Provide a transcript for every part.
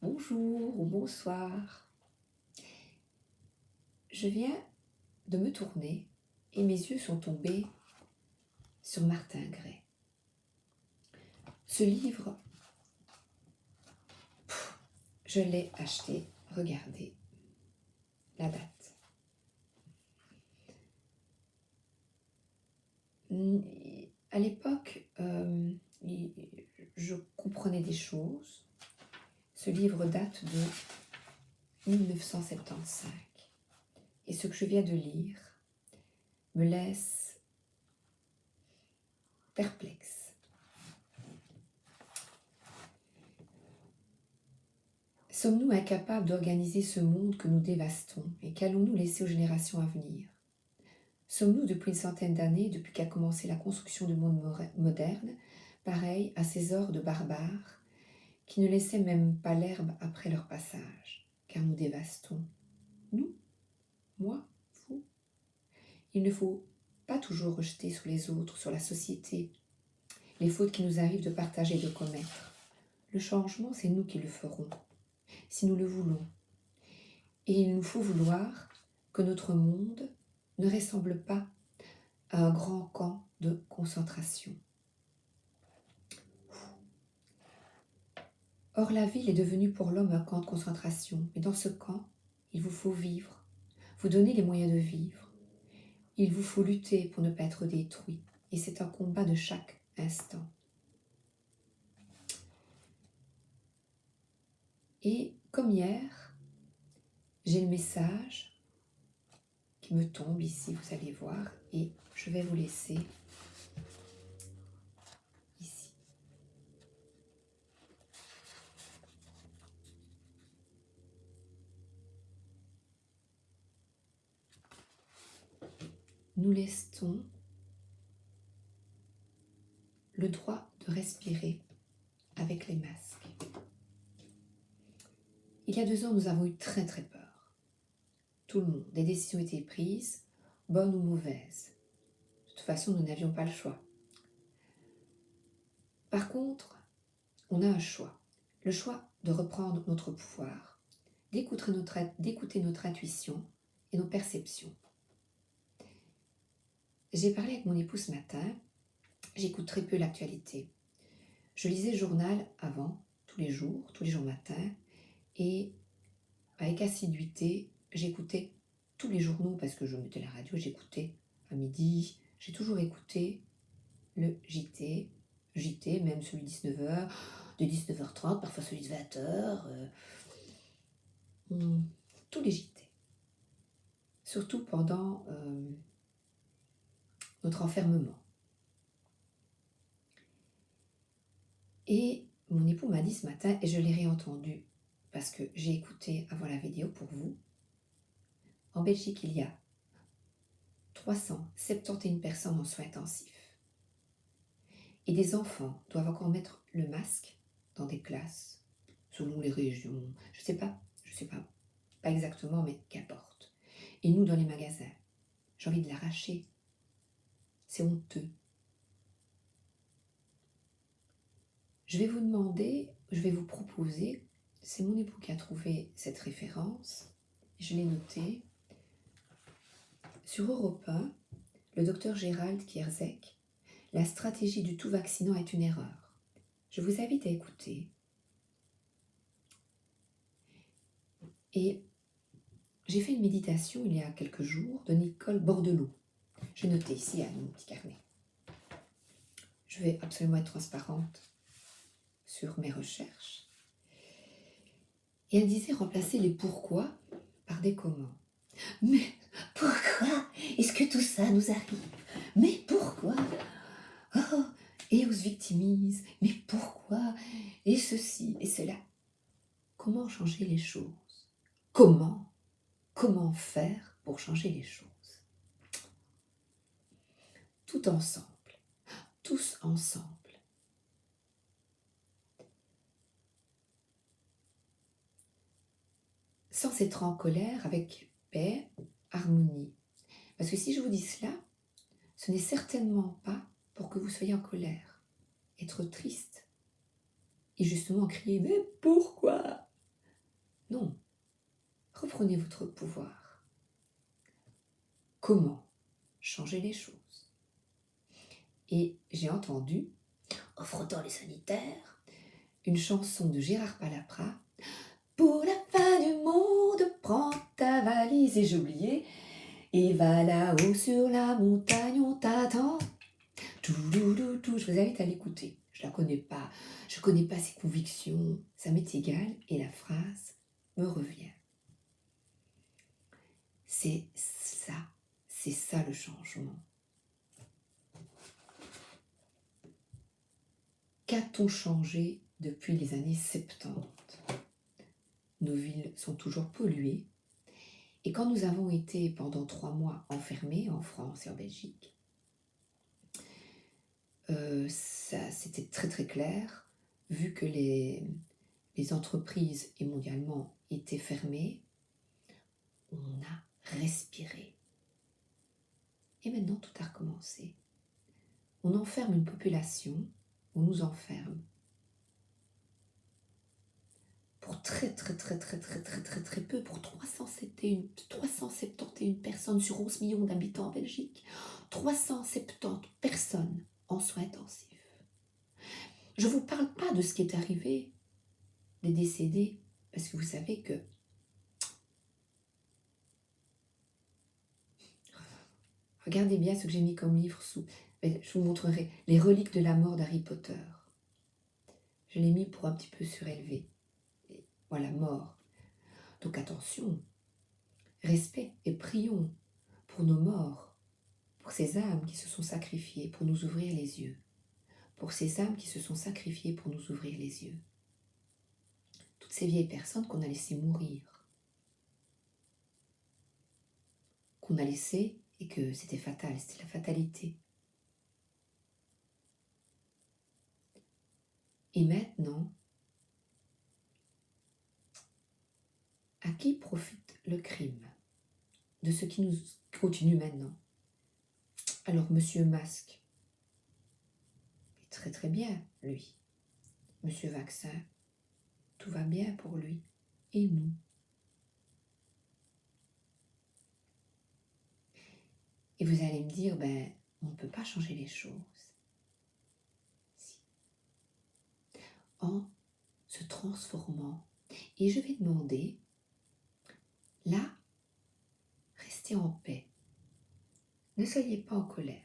Bonjour ou bonsoir. Je viens de me tourner et mes yeux sont tombés sur Martin Gray. Ce livre, je l'ai acheté, regardez la date. À l'époque, je comprenais des choses. Ce livre date de 1975. Et ce que je viens de lire me laisse perplexe. Sommes-nous incapables d'organiser ce monde que nous dévastons et qu'allons-nous laisser aux générations à venir? Sommes-nous depuis une centaine d'années, depuis qu'a commencé la construction du monde moderne, pareils à ces hordes barbares qui ne laissaient même pas l'herbe après leur passage, car nous dévastons? Nous, moi, vous. Il ne faut pas toujours rejeter sur les autres, sur la société, les fautes qui nous arrivent de partager et de commettre. Le changement, c'est nous qui le ferons, si nous le voulons. Et il nous faut vouloir que notre monde ne ressemble pas à un grand camp de concentration. Or, la ville est devenue pour l'homme un camp de concentration. Mais dans ce camp, il vous faut vivre, vous donner les moyens de vivre. Il vous faut lutter pour ne pas être détruit. Et c'est un combat de chaque instant. Et comme hier, j'ai le message qui me tombe ici, vous allez voir, et je vais vous laisser ici. Nous laissons le droit de respirer avec les masques. Il y a 2 ans, nous avons eu très peur. Tout le monde, des décisions étaient prises, bonnes ou mauvaises. De toute façon, nous n'avions pas le choix. Par contre, on a un choix. Le choix de reprendre notre pouvoir, d'écouter notre intuition et nos perceptions. J'ai parlé avec mon époux ce matin, j'écoute très peu l'actualité. Je lisais le journal avant, tous les jours matins, et avec assiduité, j'écoutais tous les journaux parce que je mettais la radio, j'écoutais à midi, j'ai toujours écouté le JT, même celui de 19h, de 19h30, parfois celui de 20h, tous les JT. Surtout pendant notre enfermement. Et mon époux m'a dit ce matin, et je l'ai réentendu parce que j'ai écouté avant la vidéo pour vous, en Belgique il y a 371 personnes en soins intensifs. Et des enfants doivent encore mettre le masque dans des classes, selon les régions, je sais pas, pas exactement, mais qu'importe. Et nous, dans les magasins, j'ai envie de l'arracher. C'est honteux. Je vais vous proposer, c'est mon époux qui a trouvé cette référence, je l'ai notée, sur Europe 1, le docteur Gérald Kierzek, la stratégie du tout vaccinant est une erreur. Je vous invite à écouter. Et j'ai fait une méditation il y a quelques jours de Nicole Bordelot. J'ai noté ici à mon petit carnet. Je vais absolument être transparente sur mes recherches. Et elle disait remplacer les pourquoi par des comment. Mais pourquoi est-ce que tout ça nous arrive? Mais pourquoi? Oh, et on se victimise. Mais pourquoi? Et ceci et cela. Comment changer les choses? Comment faire pour changer les choses? Tout ensemble. Tous ensemble. Sans être en colère, avec paix, harmonie. Parce que si je vous dis cela, ce n'est certainement pas pour que vous soyez en colère, être triste et justement crier « mais pourquoi ?» Non, reprenez votre pouvoir. Comment changer les choses? Et j'ai entendu, en frottant les sanitaires, une chanson de Gérard Palaprat. Pour la fin du monde, prends ta valise, et j'ai oublié, et va là-haut sur la montagne, on t'attend. Tout, je vous invite à l'écouter. Je la connais pas, je connais pas ses convictions, ça m'est égal, et la phrase me revient. C'est ça le changement. Qu'a-t-on changé depuis les années 70? Nos villes sont toujours polluées. Et quand nous avons été pendant 3 mois enfermés en France et en Belgique, c'était très très clair, vu que les entreprises et mondialement étaient fermées, on a respiré. Et maintenant tout a recommencé. On enferme une population, on nous enferme. Pour très peu, pour 371 personnes sur 11 millions d'habitants en Belgique, 370 personnes en soins intensifs. Je ne vous parle pas de ce qui est arrivé, des décédés, parce que vous savez que regardez bien ce que j'ai mis comme livre sous. Je vous montrerai les reliques de la mort d'Harry Potter. Je l'ai mis pour un petit peu surélever. Voilà, mort. Donc attention, respect et prions pour nos morts, pour ces âmes qui se sont sacrifiées pour nous ouvrir les yeux, pour ces âmes qui se sont sacrifiées pour nous ouvrir les yeux. Toutes ces vieilles personnes qu'on a laissées mourir, qu'on a laissées et que c'était fatal, c'était la fatalité. Et maintenant, à qui profite le crime de ce qui nous continue maintenant? Alors, Monsieur Masque, est très très bien, lui. Monsieur Vaccin, tout va bien pour lui. Et nous? Et vous allez me dire, on ne peut pas changer les choses. Si. En se transformant. Et je vais demander, là, restez en paix. Ne soyez pas en colère.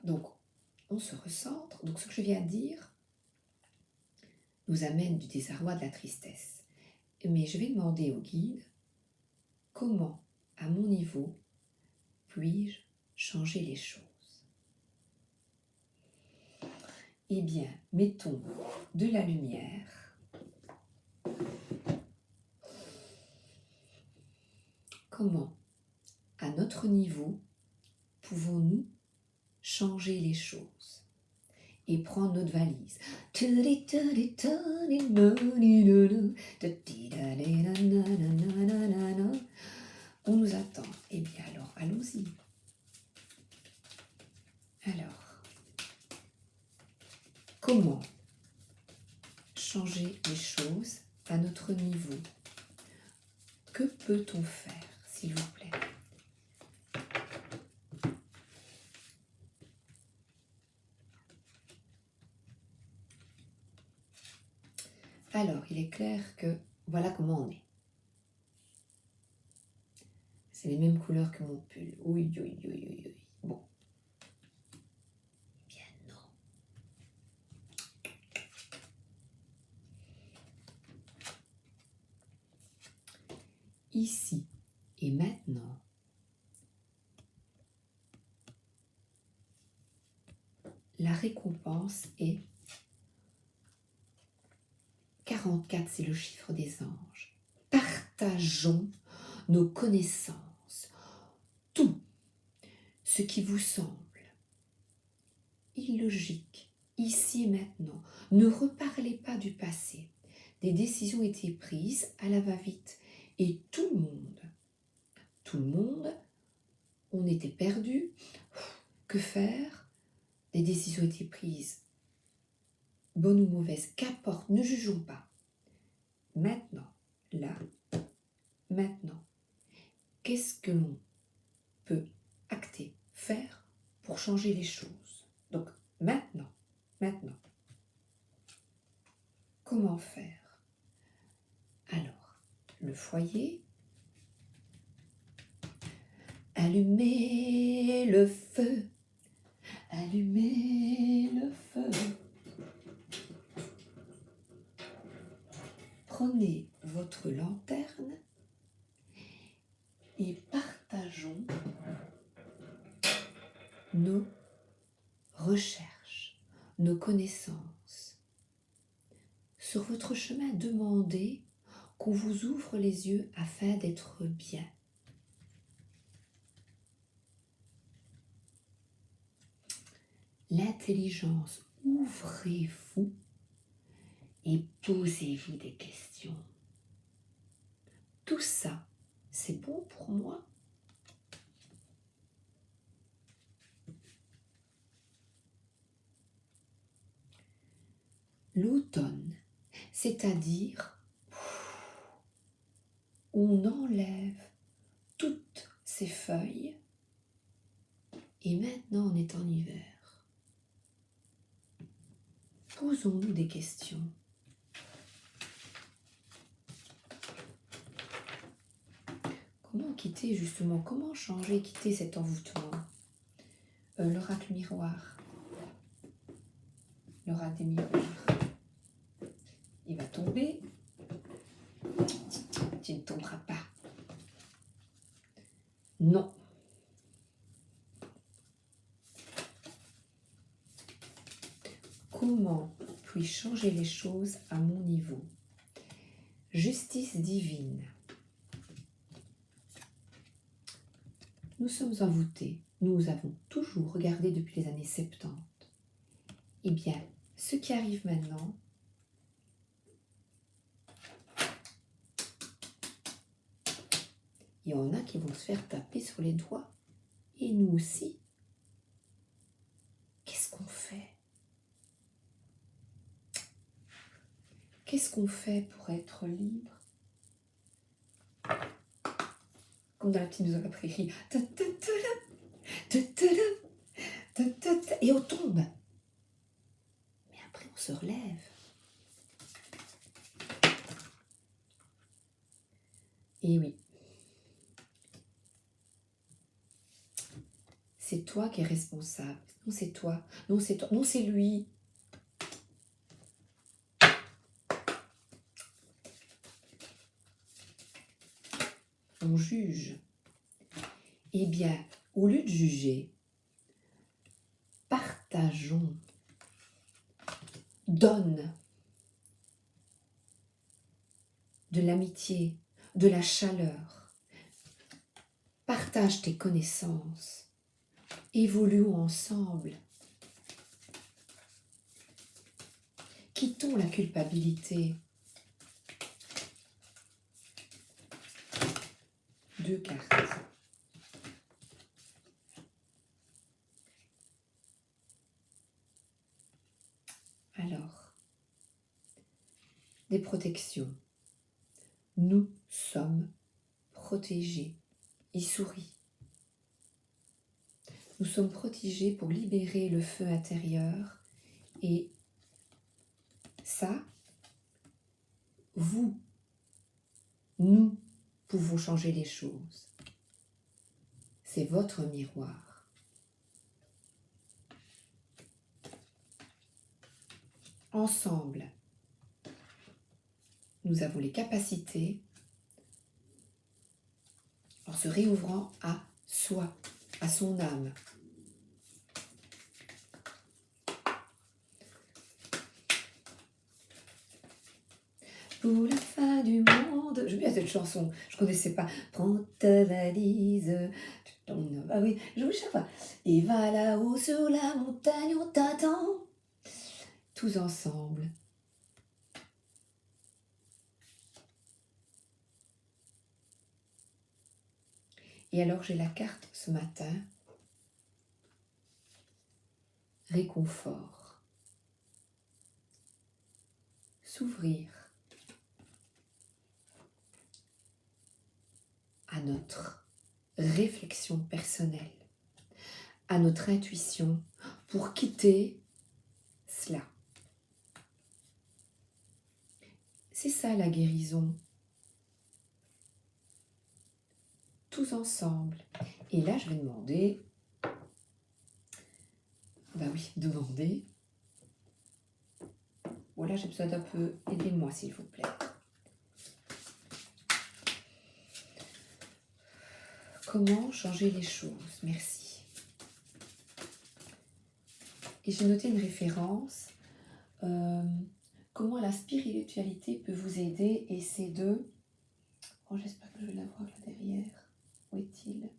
Donc, on se recentre. Donc, ce que je viens de dire nous amène du désarroi, de la tristesse. Mais je vais demander au guide, comment, à mon niveau, puis-je changer les choses? Eh bien, mettons de la lumière. Comment, à notre niveau, pouvons-nous changer les choses et prendre notre valise? On nous attend. Eh bien alors, allons-y. Alors, comment changer les choses à notre niveau? Que peut-on faire, s'il vous plaît? Alors, il est clair que voilà comment on est. C'est les mêmes couleurs que mon pull. Oui. Bon. Bien non. Ici et maintenant, la récompense est 44, c'est le chiffre des anges. Partageons nos connaissances, tout ce qui vous semble illogique, ici et maintenant. Ne reparlez pas du passé. Des décisions étaient prises à la va-vite et tout le monde, on était perdu. Que faire? Des décisions étaient prises, bonnes ou mauvaises, qu'importe, ne jugeons pas. maintenant, là, maintenant, qu'est-ce que l'on peut acter, faire pour changer les choses? Donc, maintenant, comment faire? Alors, le foyer, allumez le feu, allumez le feu. Prenez votre lanterne et partageons nos recherches, nos connaissances. Sur votre chemin, demandez qu'on vous ouvre les yeux afin d'être bien. L'intelligence, ouvrez-vous et posez-vous des questions. Tout ça, c'est bon pour moi? L'automne, c'est-à-dire on enlève toutes ces feuilles et maintenant on est en hiver. Posons-nous des questions. Comment quitter justement, comment changer, quitter cet envoûtement? L'oracle miroir, l'oracle des miroirs, il va tomber, tu ne tomberas pas. Non. Comment puis-je changer les choses à mon niveau? Justice divine. Nous sommes envoûtés. Nous avons toujours regardé depuis les années 70. Eh bien, ce qui arrive maintenant, il y en a qui vont se faire taper sur les doigts. Et nous aussi. Qu'est-ce qu'on fait? Qu'est-ce qu'on fait pour être libre? Comme dans la petite maison de la prairie. Et on tombe. Mais après, on se relève. Et oui. C'est toi qui es responsable. Non, c'est toi. Non, c'est toi. Non, c'est lui. On juge. Eh bien, au lieu de juger, partageons. Donne de l'amitié, de la chaleur. Partage tes connaissances. Évoluons ensemble. Quittons la culpabilité. 2 cartes. Alors, des protections. Nous sommes protégés. Il sourit. Nous sommes protégés pour libérer le feu intérieur et ça, nous pouvons changer les choses. C'est votre miroir. Ensemble, nous avons les capacités en se réouvrant à soi, à son âme. Pour la fin du monde, j'aime bien cette chanson, je ne connaissais pas. Prends ta valise, ah oui, je ne sais pas. Et va là-haut sur la montagne, on t'attend. Tous ensemble. Et alors j'ai la carte ce matin. Réconfort. S'ouvrir. notre réflexion personnelle, à notre intuition pour quitter cela. C'est ça la guérison. Tous ensemble. Et là, je vais demander... demander... Voilà, j'ai besoin d'un peu... Aidez-moi, s'il vous plaît. Comment changer les choses? Merci. Et j'ai noté une référence. Comment la spiritualité peut vous aider, et c'est de... Oh, j'espère que je vais la voir là derrière. Où est-il?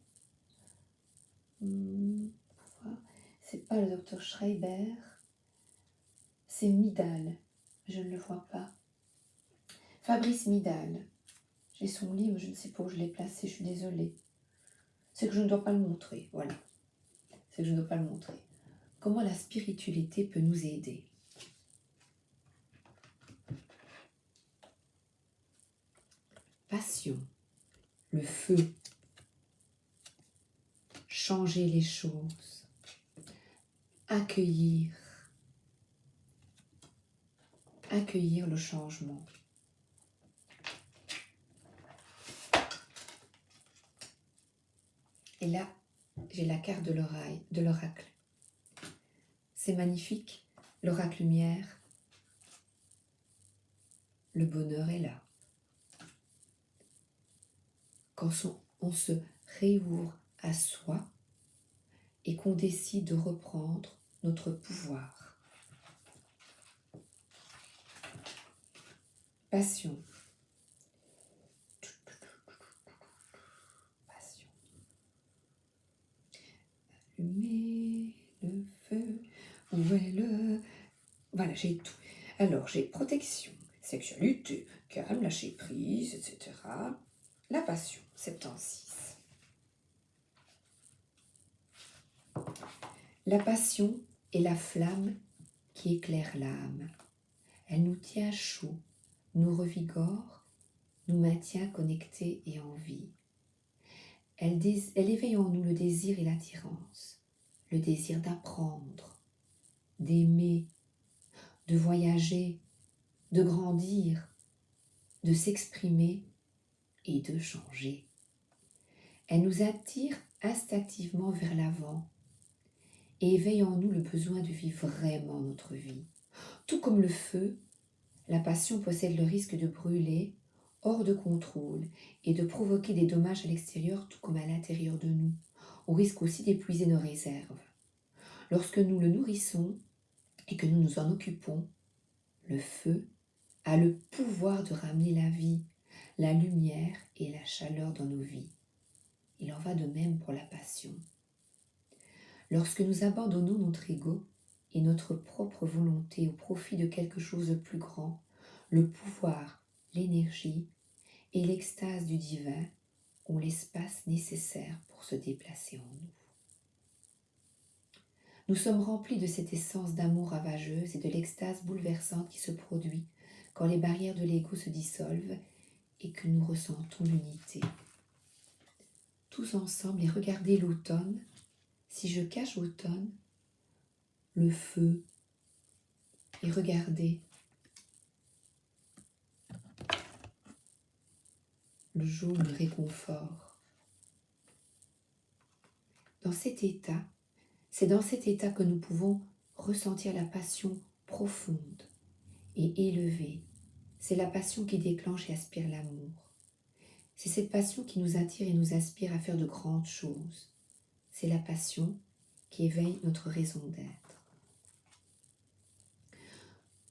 C'est pas le docteur Schreiber, c'est Midal. Je ne le vois pas. Fabrice Midal. J'ai son livre, je ne sais pas où je l'ai placé, je suis désolée. C'est que je ne dois pas le montrer, voilà. C'est que je ne dois pas le montrer. Comment la spiritualité peut nous aider? Passion, le feu, changer les choses, accueillir le changement. Et là, j'ai la carte de l'oracle. C'est magnifique, l'oracle lumière. Le bonheur est là. Quand on se réouvre à soi et qu'on décide de reprendre notre pouvoir. Passion. Passion. Allumer le feu. Où est le... Voilà, j'ai tout. Alors, j'ai protection, sexualité, calme, lâcher prise, etc. La passion, 76. La passion est la flamme qui éclaire l'âme. Elle nous tient chaud, nous revigore, nous maintient connectés et en vie. Elle éveille en nous le désir et l'attirance, le désir d'apprendre, d'aimer, de voyager, de grandir, de s'exprimer et de changer. Elle nous attire instinctivement vers l'avant et éveille en nous le besoin de vivre vraiment notre vie. Tout comme le feu, la passion possède le risque de brûler hors de contrôle et de provoquer des dommages à l'extérieur tout comme à l'intérieur de nous. On risque aussi d'épuiser nos réserves. Lorsque nous le nourrissons et que nous nous en occupons, le feu a le pouvoir de ramener la vie, la lumière et la chaleur dans nos vies. Il en va de même pour la passion. Lorsque nous abandonnons notre ego et notre propre volonté au profit de quelque chose de plus grand, le pouvoir, l'énergie et l'extase du divin ont l'espace nécessaire pour se déplacer en nous. Nous sommes remplis de cette essence d'amour ravageuse et de l'extase bouleversante qui se produit quand les barrières de l'ego se dissolvent et que nous ressentons l'unité. Tous ensemble, et regardez l'automne. Si je cache l'automne, le feu, et regardez le jaune, le réconfort. Dans cet état, c'est dans cet état que nous pouvons ressentir la passion profonde et élevée. C'est la passion qui déclenche et aspire l'amour. C'est cette passion qui nous attire et nous inspire à faire de grandes choses. C'est la passion qui éveille notre raison d'être.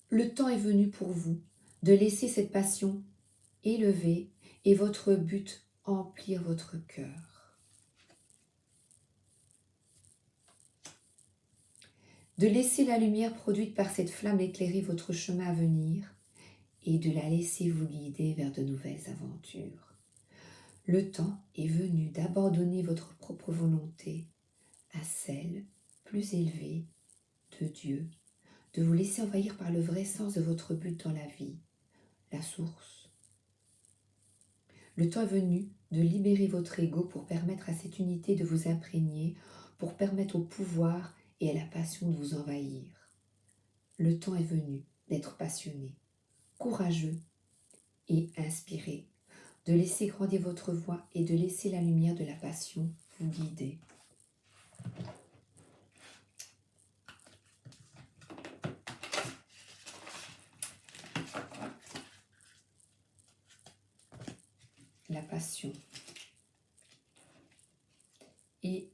Le temps est venu pour vous de laisser cette passion élever et votre but emplir votre cœur. De laisser la lumière produite par cette flamme éclairer votre chemin à venir et de la laisser vous guider vers de nouvelles aventures. Le temps est venu d'abandonner votre propre volonté à celle plus élevée de Dieu, de vous laisser envahir par le vrai sens de votre but dans la vie, la source. Le temps est venu de libérer votre ego pour permettre à cette unité de vous imprégner, pour permettre au pouvoir et à la passion de vous envahir. Le temps est venu d'être passionné, courageux et inspiré, de laisser grandir votre voix et de laisser la lumière de la passion vous guider. La passion et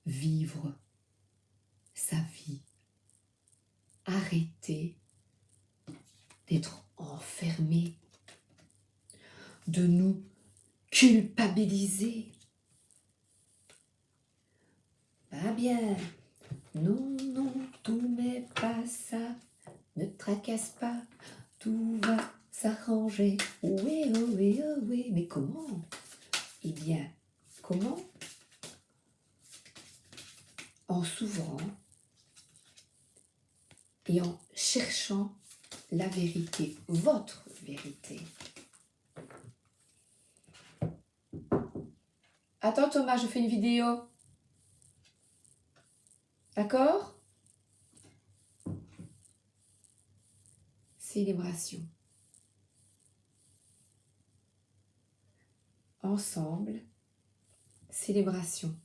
vivre sa vie. Arrêtez d'être enfermé, de nous culpabiliser. Pas bien. Non, non, tout n'est pas ça. Ne tracasse pas, tout va s'arranger. Oui, oh oui, oh oui. Mais comment? Eh bien, comment? En s'ouvrant et en cherchant la vérité, votre vérité. Attends Thomas, je fais une vidéo. D'accord? Célébration. Ensemble, célébration.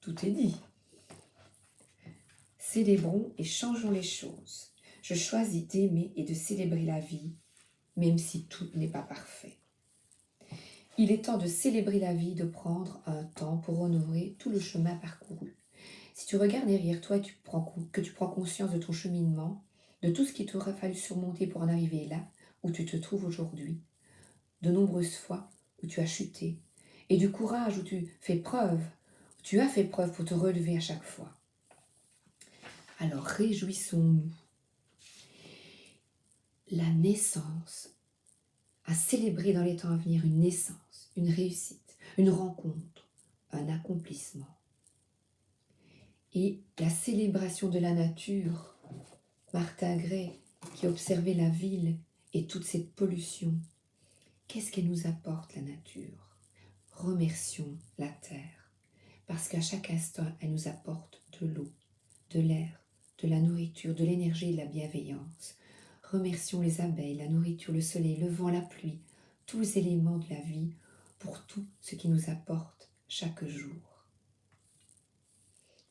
Tout est dit. Célébrons et changeons les choses. Je choisis d'aimer et de célébrer la vie, même si tout n'est pas parfait. Il est temps de célébrer la vie, de prendre un temps pour honorer tout le chemin parcouru. Si tu regardes derrière toi et que tu prends conscience de ton cheminement, de tout ce qu'il t'aura fallu surmonter pour en arriver là où tu te trouves aujourd'hui, de nombreuses fois où tu as chuté, et du courage où tu as fait preuve pour te relever à chaque fois. Alors réjouissons-nous. La naissance, à célébrer dans les temps à venir une naissance, une réussite, une rencontre, un accomplissement. Et la célébration de la nature, Martha Gray qui observait la ville et toute cette pollution. Qu'est-ce qu'elle nous apporte la nature? Remercions la terre, parce qu'à chaque instant, elle nous apporte de l'eau, de l'air, de la nourriture, de l'énergie et de la bienveillance. Remercions les abeilles, la nourriture, le soleil, le vent, la pluie, tous les éléments de la vie pour tout ce qui nous apporte chaque jour.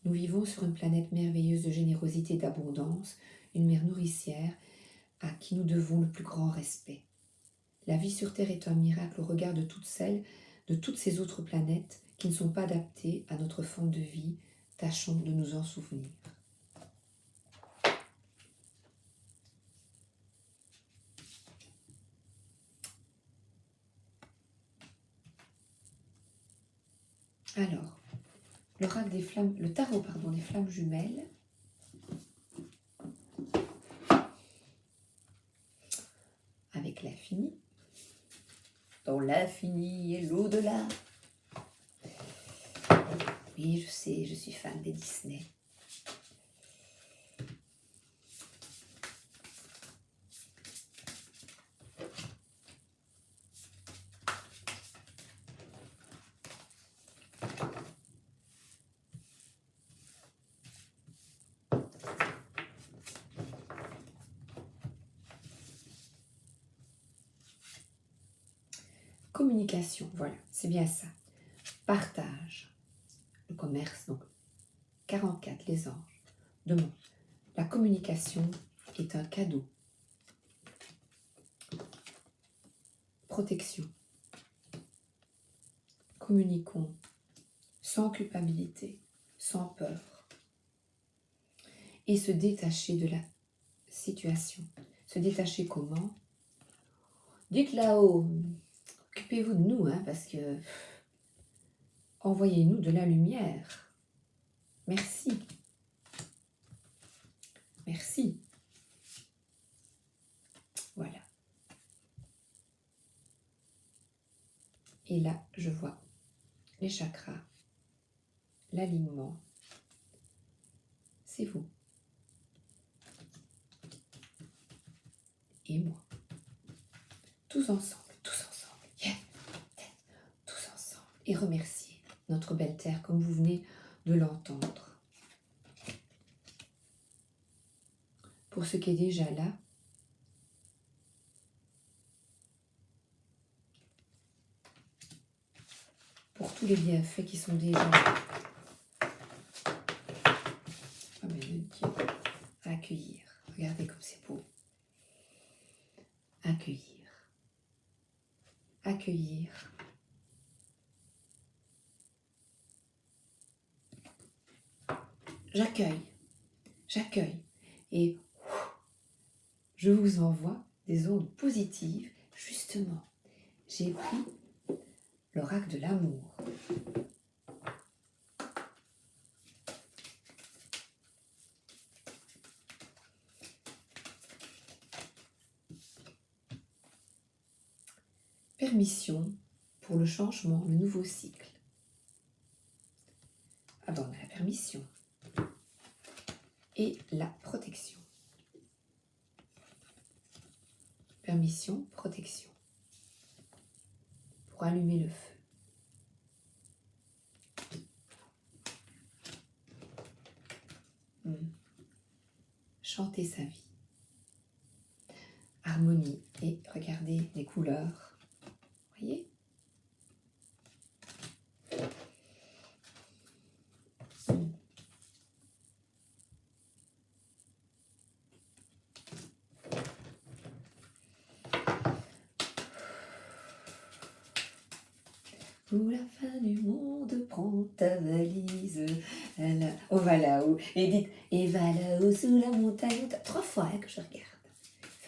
Nous vivons sur une planète merveilleuse de générosité et d'abondance, une mère nourricière à qui nous devons le plus grand respect. La vie sur Terre est un miracle au regard de toutes ces autres planètes qui ne sont pas adaptées à notre forme de vie. Tâchons de nous en souvenir. Alors, le tarot des flammes jumelles. Avec l'infini, dans l'infini et l'au-delà. Oui, je sais, je suis fan des Disney. Communication, voilà, c'est bien ça. Partage, le commerce, donc 44, les anges. Demande. La communication est un cadeau. Protection. Communiquons sans culpabilité, sans peur. Et se détacher de la situation. Se détacher comment? Dites là-haut, occupez-vous de nous, parce que envoyez-nous de la lumière. Merci. Merci. Voilà. Et là, je vois les chakras, l'alignement. C'est vous. Et moi. tous ensemble, yeah, tous ensemble, et remercier notre belle terre comme vous venez de l'entendre. Pour ce qui est déjà là, pour tous les bienfaits qui sont déjà là. Ah ben, Dieu. À accueillir. Regardez comme c'est beau. Accueillir. Accueillir. J'accueille. J'accueille. Et je vous envoie des ondes positives. Justement, j'ai pris l'oracle de l'amour. Permission pour le changement, le nouveau cycle. Ah ben, on a la permission. Et la protection. Permission, protection. Pour allumer le feu. Chanter sa vie. Harmonie. Et regardez les couleurs. Voyez ? Pour la fin du monde, prends ta valise. On va là-haut. Et dites, et va là-haut sous la montagne. 3 fois hein, que je regarde.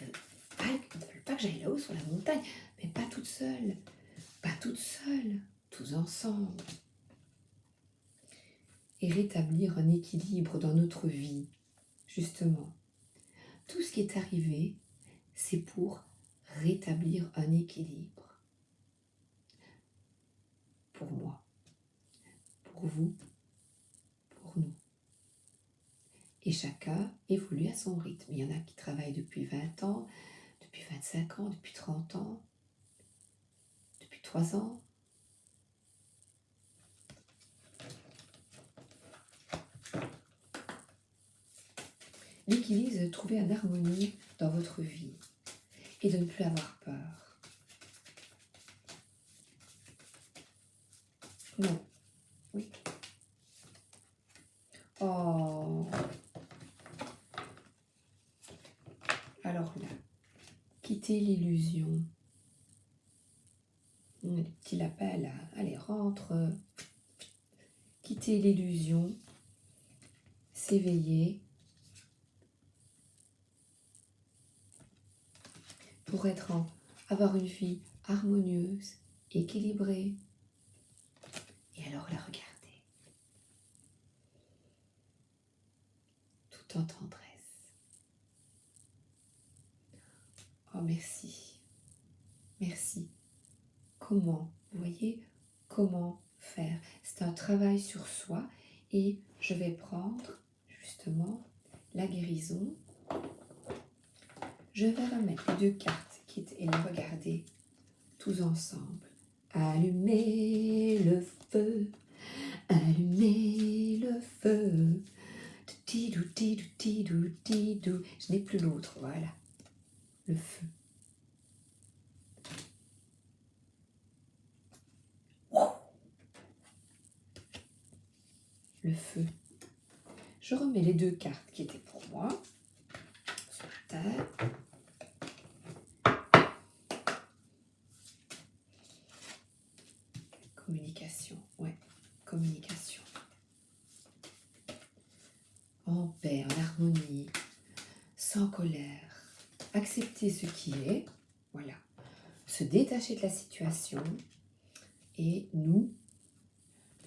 Ils ne veulent pas que j'aille là-haut sur la montagne, mais pas toute seule. Pas toute seule, tous ensemble. Et rétablir un équilibre dans notre vie, justement. Tout ce qui est arrivé, c'est pour rétablir un équilibre. Pour moi, pour vous, pour nous. Et chacun évolue à son rythme. Il y en a qui travaillent depuis 20 ans, depuis 25 ans, depuis 30 ans, depuis 3 ans. L'équilibre, c'est de trouver une harmonie dans votre vie et de ne plus avoir peur. Non. Oui. Oh. Alors là, quittez l'illusion. Les petits lapins là, allez, rentre. Quittez l'illusion. S'éveiller. Pour avoir une vie harmonieuse, équilibrée. Et alors la regarder. Tout en tendresse. Oh merci. Merci. Comment, vous voyez, comment faire. C'est un travail sur soi et je vais prendre justement la guérison. Je vais remettre les 2 cartes et les regarder tous ensemble. Allumez le feu, allumez le feu. Tidou, tidou, tidou, tidou. Je n'ai plus l'autre, voilà. Le feu. Le feu. Je remets les 2 cartes qui étaient pour moi sur la terre. Communication, ouais, communication. En paix, en harmonie, sans colère. Accepter ce qui est, voilà. Se détacher de la situation et nous,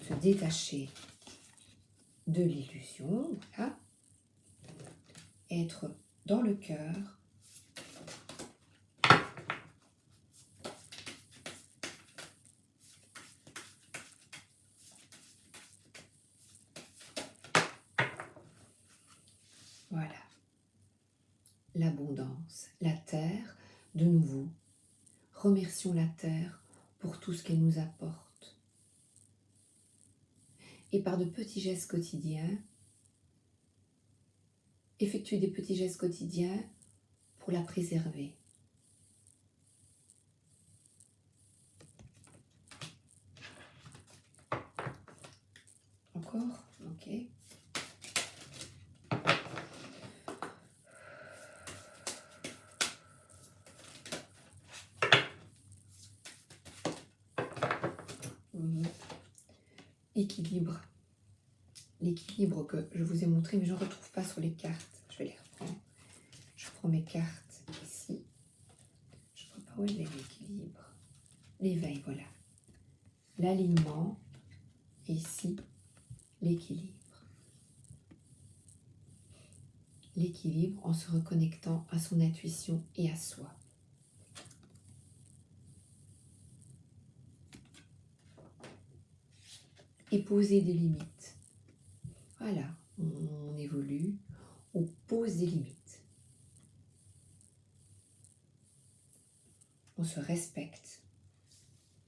se détacher de l'illusion, voilà. Être dans le cœur. Voilà. L'abondance, la terre, de nouveau, remercions la Terre pour tout ce qu'elle nous apporte. Et par de petits gestes quotidiens, effectuez des petits gestes quotidiens pour la préserver. Encore? Ok. Équilibre. L'équilibre que je vous ai montré, mais je ne retrouve pas sur les cartes. Je vais les reprendre. Je prends mes cartes ici. Je ne vois pas où est l'équilibre. L'éveil, voilà. L'alignement. Et ici, l'équilibre. L'équilibre en se reconnectant à son intuition et à soi. Et poser des limites. Voilà, on évolue, on pose des limites. On se respecte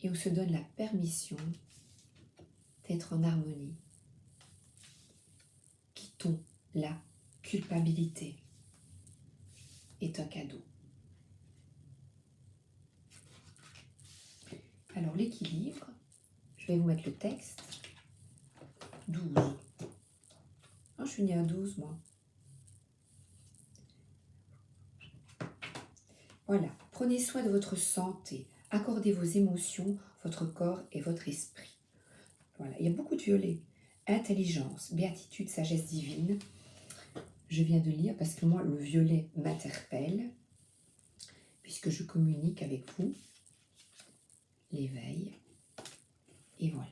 et on se donne la permission d'être en harmonie. Quittons la culpabilité. Est un cadeau. Alors l'équilibre, je vais vous mettre le texte. 12. Oh, je suis née à 12, moi. Voilà. Prenez soin de votre santé. Accordez vos émotions, votre corps et votre esprit. Voilà. Il y a beaucoup de violet. Intelligence, béatitude, sagesse divine. Je viens de lire parce que moi, le violet m'interpelle, puisque je communique avec vous. L'éveil. Et voilà.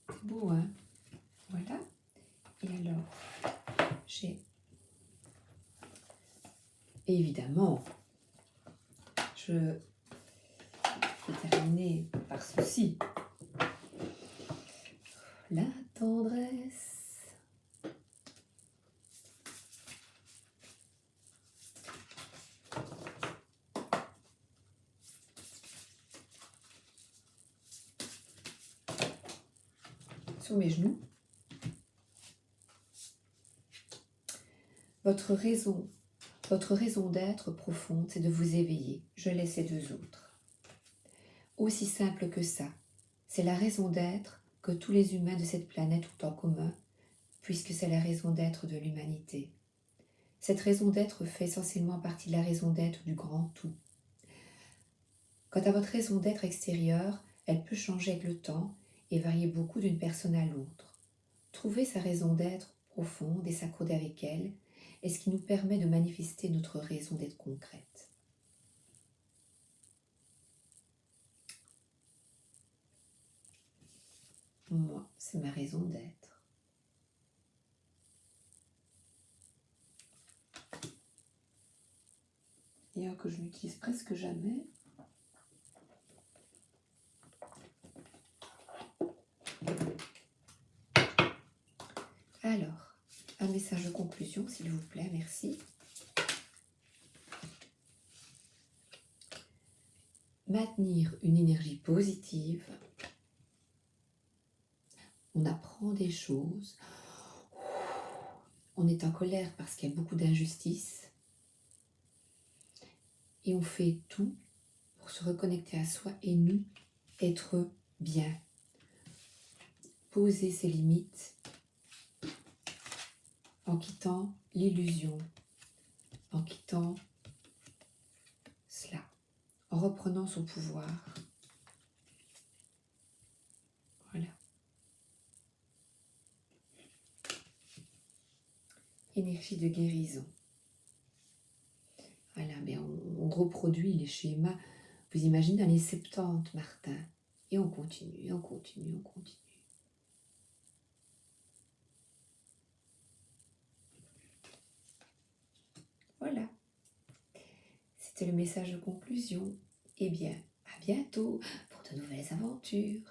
C'est beau, hein? Voilà. Et alors, j'ai évidemment, je vais terminer par ceci. La tendresse. Sur mes genoux. Votre raison d'être profonde, c'est de vous éveiller. Je laisse les deux autres. Aussi simple que ça. C'est la raison d'être que tous les humains de cette planète ont en commun, puisque c'est la raison d'être de l'humanité. Cette raison d'être fait essentiellement partie de la raison d'être du grand tout. Quant à votre raison d'être extérieure, elle peut changer avec le temps et varier beaucoup d'une personne à l'autre. Trouver sa raison d'être profonde et s'accorder avec elle est ce qui nous permet de manifester notre raison d'être concrète. Moi, c'est ma raison d'être. Et que je n'utilise presque jamais. Alors, un message de conclusion, s'il vous plaît, merci. Maintenir une énergie positive. On apprend des choses. On est en colère parce qu'il y a beaucoup d'injustices. Et on fait tout pour se reconnecter à soi et nous être bien. Poser ses limites en quittant l'illusion, en quittant cela, en reprenant son pouvoir. Voilà. Énergie de guérison. Voilà, mais on reproduit les schémas. Vous imaginez dans les 70, Martin. Et on continue, on continue, on continue. c'était le message de conclusion. Eh bien, à bientôt pour de nouvelles aventures.